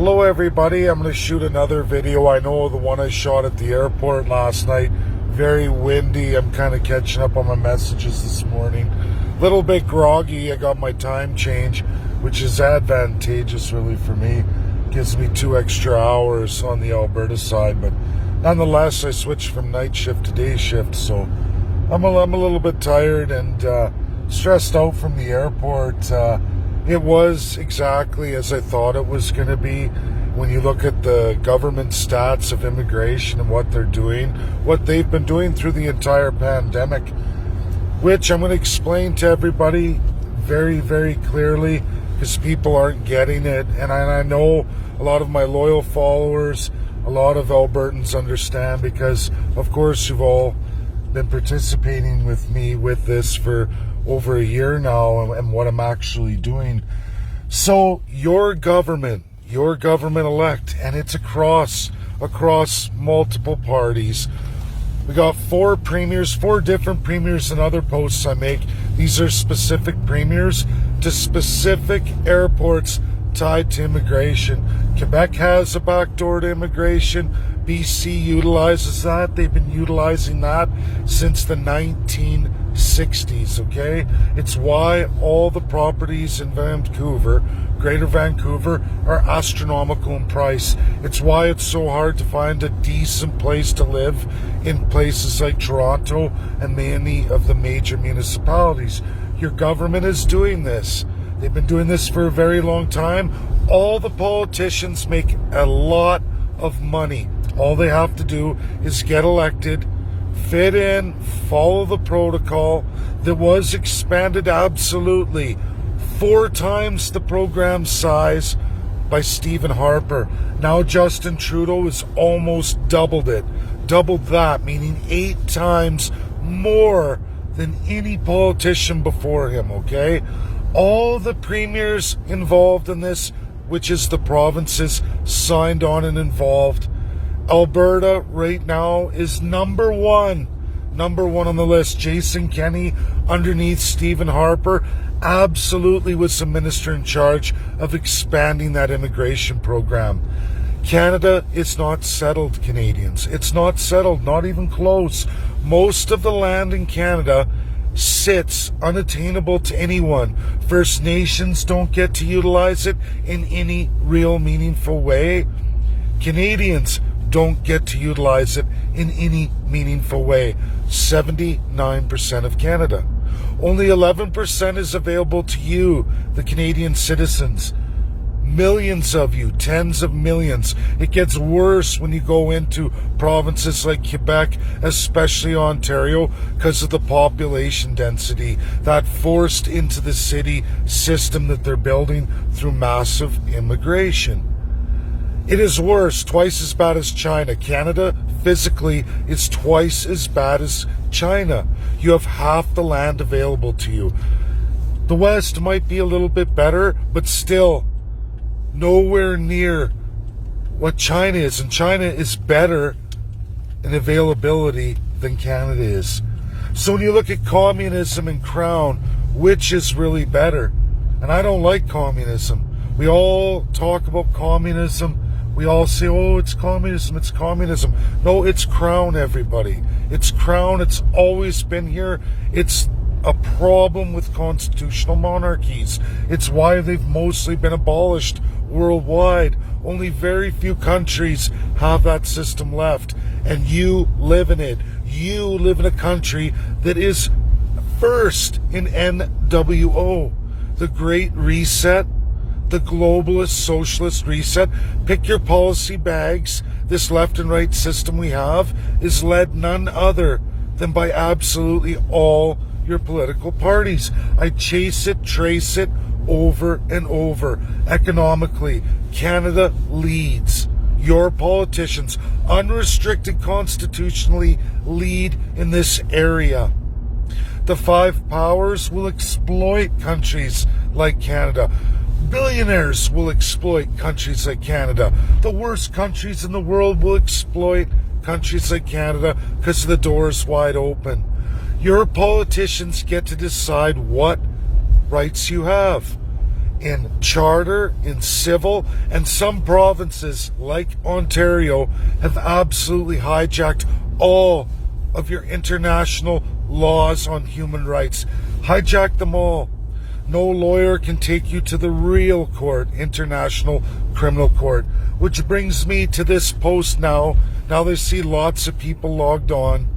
Hello everybody, I'm going to shoot another video. I know the one I shot at the airport last night, very windy. I'm kind of catching up on my messages this morning. Little bit groggy. I got my time change, which is advantageous really for me. Gives me 2 extra hours on the Alberta side, but nonetheless I switched from night shift to day shift, so I'm a little bit tired and stressed out from the airport. It was exactly as I thought it was going to be. When you look at the government stats of immigration and what they're doing, what they've been doing through the entire pandemic, which I'm going to explain to everybody very, very clearly because people aren't getting it. And I know a lot of my loyal followers, a lot of Albertans understand because, of course, you've all been participating with me with this for over a year now and what I'm actually doing. So your government elect, and it's across multiple parties. We got 4 different premiers and other posts I make. These are specific premiers to specific airports tied to immigration. Quebec has a backdoor to immigration. BC utilizes that. They've been utilizing that since the 1960s, okay? It's why all the properties in Vancouver, Greater Vancouver, are astronomical in price. It's why it's so hard to find a decent place to live in places like Toronto and many of the major municipalities. Your government is doing this. They've been doing this for a very long time. All the politicians make a lot of money. All they have to do is get elected, fit in, follow the protocol that was expanded absolutely 4 times the program size by Stephen Harper. Now Justin Trudeau has almost doubled it. Doubled that, meaning 8 times more than any politician before him, okay? All the premiers involved in this, which is the provinces, signed on and involved. Alberta right now is number one on the list. Jason Kenney, underneath Stephen Harper, absolutely was the minister in charge of expanding that immigration program. Canada is not settled, Canadians. It's not settled, not even close. Most of the land in Canada sits unattainable to anyone. First Nations don't get to utilize it in any real meaningful way. Canadians don't get to utilize it in any meaningful way. 79% of Canada. Only 11% is available to you, the Canadian citizens. Millions of you, tens of millions. It gets worse when you go into provinces like Quebec, especially Ontario, because of the population density, that forced into the city system that they're building through massive immigration. It is worse, twice as bad as China. Canada, physically, is twice as bad as China. You have half the land available to you. The West might be a little bit better, but still nowhere near what China is. And China is better in availability than Canada is. So when you look at communism and crown, which is really better? And I don't like communism. We all talk about communism. We all say, oh, it's communism, it's communism. No, it's crown, everybody. It's crown. It's always been here. It's a problem with constitutional monarchies. It's why they've mostly been abolished worldwide. Only very few countries have that system left. And you live in it. You live in a country that is first in NWO. The Great Reset, the globalist socialist reset. Pick your policy bags. This left and right system we have is led none other than by absolutely all your political parties. I chase it, trace it over and over. Economically, Canada leads. Your politicians, unrestricted constitutionally, lead in this area. The 5 powers will exploit countries like Canada. Billionaires will exploit countries like Canada. The worst countries in the world will exploit countries like Canada because the door is wide open. Your politicians get to decide what rights you have. in charter, in civil, and some provinces like Ontario have absolutely hijacked all of your international laws on human rights. Hijacked them all. No lawyer can take you to the real court, International Criminal Court. Which brings me to this post now. Now they see lots of people logged on.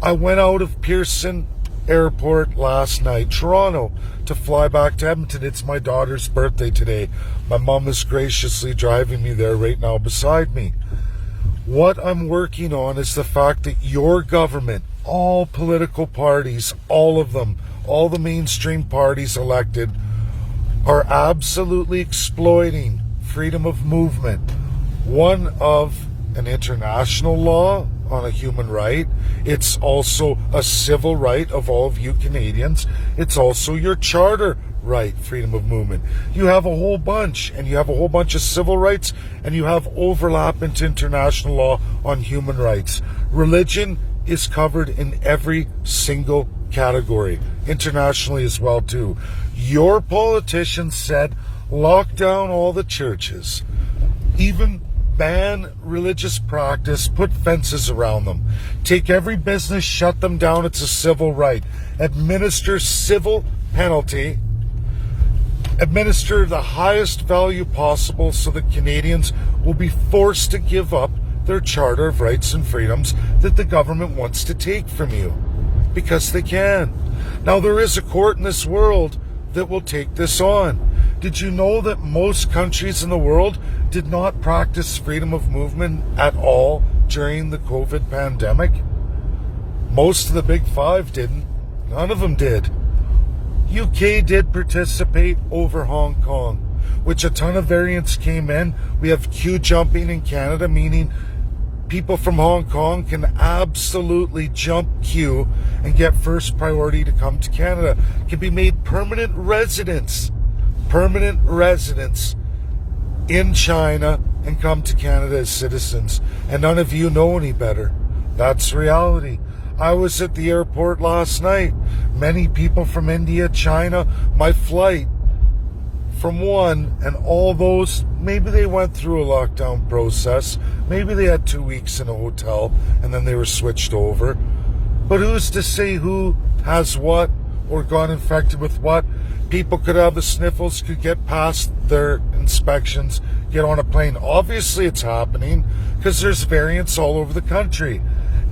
I went out of Pearson Airport last night, Toronto, to fly back to Edmonton. It's my daughter's birthday today. My mom is graciously driving me there right now beside me. What I'm working on is the fact that your government, all political parties, all of them, all the mainstream parties elected, are absolutely exploiting freedom of movement. One of an international law on a human right. It's also a civil right of all of you Canadians. It's also your charter right, freedom of movement. You have a whole bunch, and you have a whole bunch of civil rights, and you have overlap into international law on human rights. Religion is covered in every single category, internationally as well too. Your politicians said lock down all the churches, even ban religious practice, put fences around them, take every business, shut them down. It's a civil right. Administer civil penalty, administer the highest value possible so that Canadians will be forced to give up their charter of rights and freedoms that the government wants to take from you, because they can. Now, there is a court in this world that will take this on. Did you know that most countries in the world did not practice freedom of movement at all during the COVID pandemic? Most of the big five didn't. None of them did. UK did participate over Hong Kong, which a ton of variants came in. We have queue jumping in Canada, meaning people from Hong Kong can absolutely jump queue and get first priority to come to Canada, can be made permanent residents in China and come to Canada as citizens. And none of you know any better. That's reality. I was at the airport last night. Many people from India, China, my flight from one, and all those, maybe they went through a lockdown process. Maybe they had 2 weeks in a hotel and then they were switched over. But who's to say who has what or got infected with what? People could have the sniffles, could get past their inspections, get on a plane. Obviously it's happening because there's variants all over the country.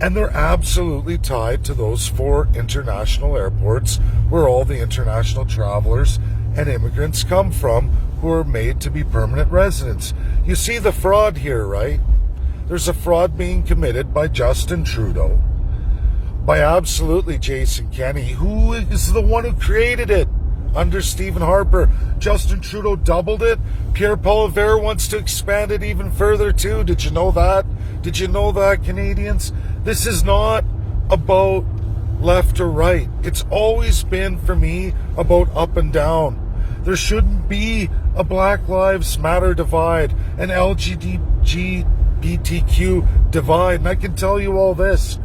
And they're absolutely tied to those 4 international airports where all the international travelers and immigrants come from who are made to be permanent residents. You see the fraud here, right? There's a fraud being committed by Justin Trudeau, by absolutely Jason Kenney, who is the one who created it under Stephen Harper. Justin Trudeau doubled it. Pierre Poilievre wants to expand it even further too. Did you know that? Did you know that, Canadians? This is not about left or right. It's always been, for me, about up and down. There shouldn't be a Black Lives Matter divide, an LGBTQ divide. And I can tell you all this.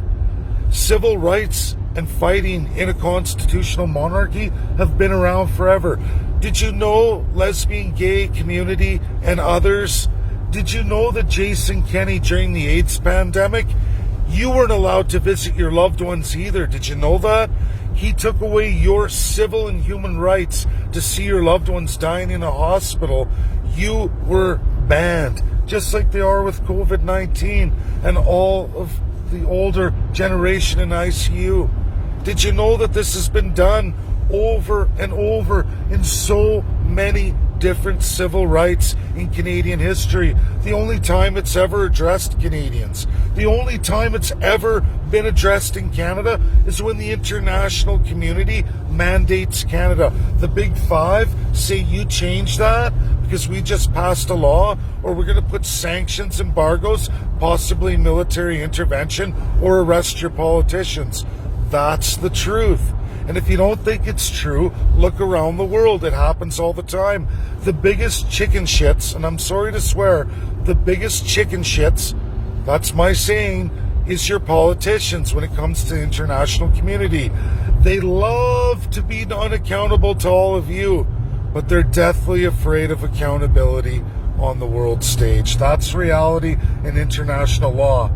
Civil rights and fighting in a constitutional monarchy have been around forever. Did you know lesbian, gay community and others? Did you know that Jason Kenney, during the AIDS pandemic, you weren't allowed to visit your loved ones either? Did you know that? He took away your civil and human rights to see your loved ones dying in a hospital. You were banned, just like they are with COVID-19 and all of the older generation in ICU. Did you know that this has been done over and over in so many different civil rights in Canadian history? The only time it's ever addressed Canadians, the only time it's ever been addressed in Canada is when the international community mandates Canada. The big five say you change that because we just passed a law, or we're going to put sanctions, embargoes, possibly military intervention, or arrest your politicians. That's the truth. And if you don't think it's true, look around the world. It happens all the time. The biggest chicken shits, and I'm sorry to swear, the biggest chicken shits, that's my saying, is your politicians when it comes to the international community. They love to be unaccountable to all of you. but they're deathly afraid of accountability on the world stage. That's reality in international law.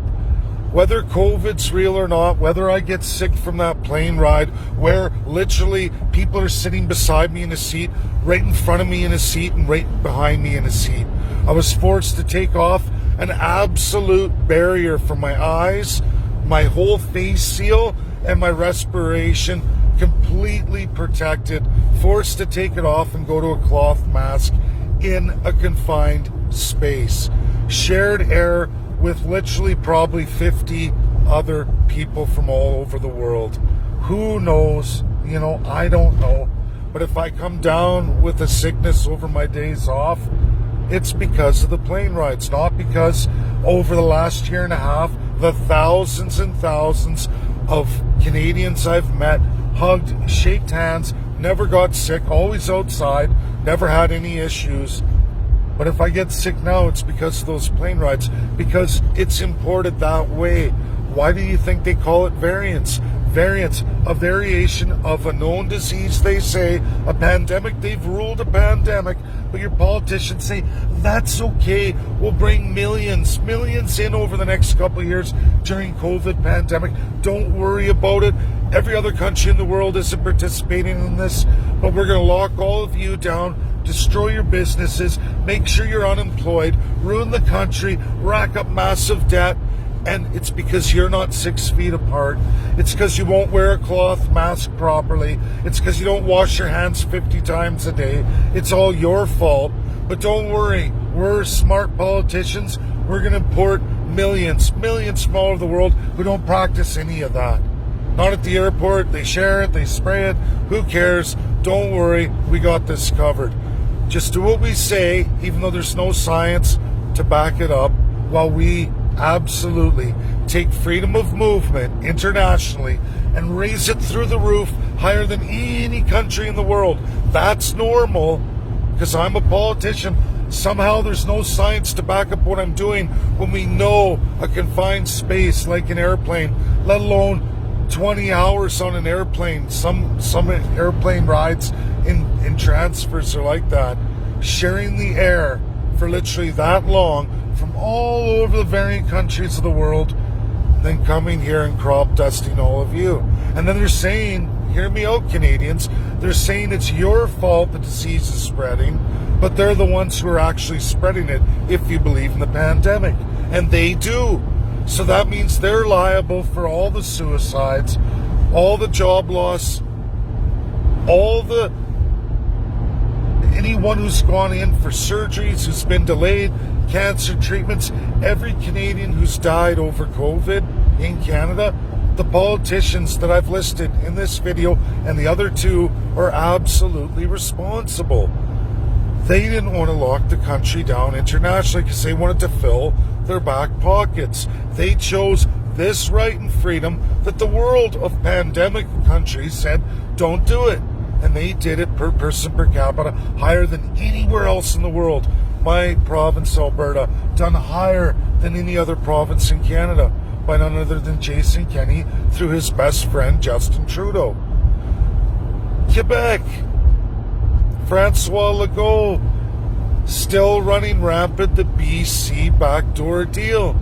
Whether COVID's real or not, whether I get sick from that plane ride where literally people are sitting beside me in a seat, right in front of me in a seat, and right behind me in a seat. I was forced to take off an absolute barrier from my eyes, my whole face seal, and my respiration, completely protected, forced to take it off and go to a cloth mask in a confined space. Shared air with literally probably 50 other people from all over the world. Who knows? I don't know. But if I come down with a sickness over my days off, it's because of the plane rides, not because over the last year and a half, the thousands and thousands of Canadians I've met, hugged, shaked hands, never got sick, always outside, never had any issues. But if I get sick now, it's because of those plane rides, because it's imported that way. Why do you think they call it variants? Variants, a variation of a known disease, they say, a pandemic. They've ruled a pandemic, but your politicians say, that's okay. We'll bring millions in over the next couple of years during COVID pandemic. Don't worry about it. Every other country in the world isn't participating in this, but we're going to lock all of you down, destroy your businesses, make sure you're unemployed, ruin the country, rack up massive debt. And it's because you're not 6 feet apart. It's because you won't wear a cloth mask properly. It's because you don't wash your hands 50 times a day. It's all your fault. But don't worry, we're smart politicians. We're going to import millions from all over the world who don't practice any of that. Not at the airport. They share it, they spray it. Who cares? Don't worry, we got this covered. Just do what we say, even though there's no science to back it up, while we absolutely take freedom of movement internationally and raise it through the roof higher than any country in the world. That's normal because I'm a politician. Somehow there's no science to back up what I'm doing when we know a confined space like an airplane, let alone 20 hours on an airplane. Some airplane rides in transfers are like that. Sharing the air for literally that long from all over the varying countries of the world, then coming here and crop dusting all of you. And then they're saying, hear me out, Canadians, they're saying it's your fault the disease is spreading, but they're the ones who are actually spreading it if you believe in the pandemic. And they do. So that means they're liable for all the suicides, all the job loss, anyone who's gone in for surgeries, who's been delayed, cancer treatments, every Canadian who's died over COVID in Canada. The politicians that I've listed in this video and the other two are absolutely responsible. They didn't want to lock the country down internationally because they wanted to fill their back pockets. They chose this right and freedom that the world of pandemic countries said, don't do it. And they did it per person per capita higher than anywhere else in the world. My province, Alberta, done higher than any other province in Canada by none other than Jason Kenney through his best friend, Justin Trudeau. Quebec, Francois Legault, still running rampant the BC backdoor deal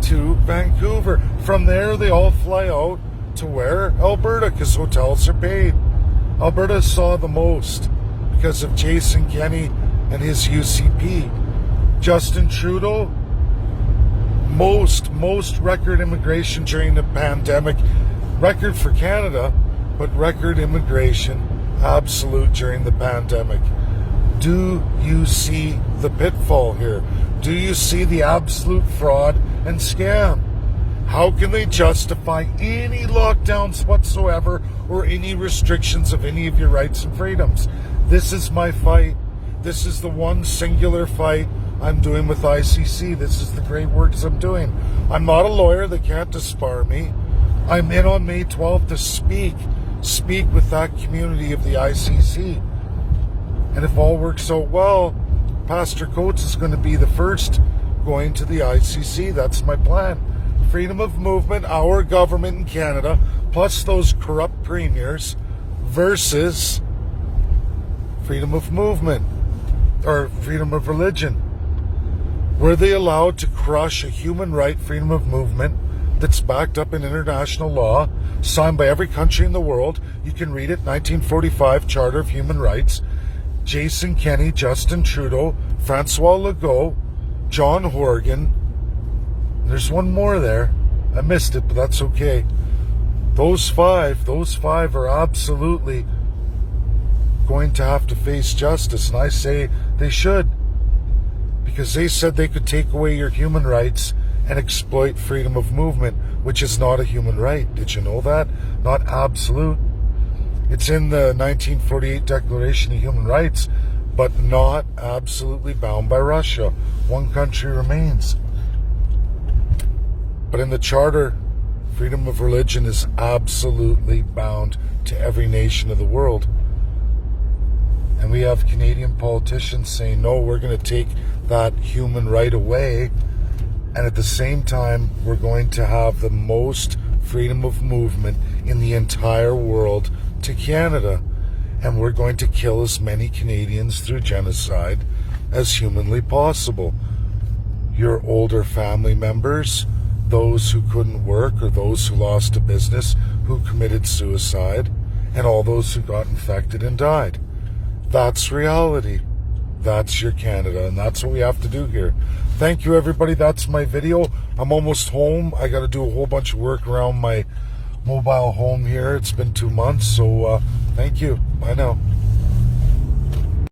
to Vancouver. From there, they all fly out to where? Alberta, because hotels are paid. Alberta saw the most because of Jason Kenney and his UCP. Justin Trudeau, most record immigration during the pandemic. Record for Canada, but record immigration absolute during the pandemic. Do you see the pitfall here? Do you see the absolute fraud and scam? How can they justify any lockdowns whatsoever or any restrictions of any of your rights and freedoms? This is my fight. This is the one singular fight I'm doing with ICC. This is the great works I'm doing. I'm not a lawyer. They can't disbar me. I'm in on May 12th to speak with that community of the ICC. And if all works out well, Pastor Coates is going to be the first going to the ICC. That's my plan. Freedom of movement, our government in Canada, plus those corrupt premiers, versus freedom of movement or freedom of religion? Were they allowed to crush a human right, freedom of movement, that's backed up in international law, signed by every country in the world? You can read it, 1945 Charter of Human Rights. Jason Kenney, Justin Trudeau, Francois Legault, John Horgan. There's one more there. I missed it, but that's okay. Those five are absolutely going to have to face justice, and I say they should, because they said they could take away your human rights and exploit freedom of movement, which is not a human right. Did you know that? Not absolute. It's in the 1948 Declaration of Human Rights, but not absolutely bound by Russia. One country remains. But in the Charter, freedom of religion is absolutely bound to every nation of the world. And we have Canadian politicians saying, no, we're going to take that human right away. And at the same time, we're going to have the most freedom of movement in the entire world to Canada. And we're going to kill as many Canadians through genocide as humanly possible. Your older family members, those who couldn't work or those who lost a business, who committed suicide, and all those who got infected and died. That's reality. That's your Canada, and that's what we have to do here. Thank you, everybody. That's my video. I'm almost home. I got to do a whole bunch of work around my mobile home here. It's been 2 months, so thank you. Bye now.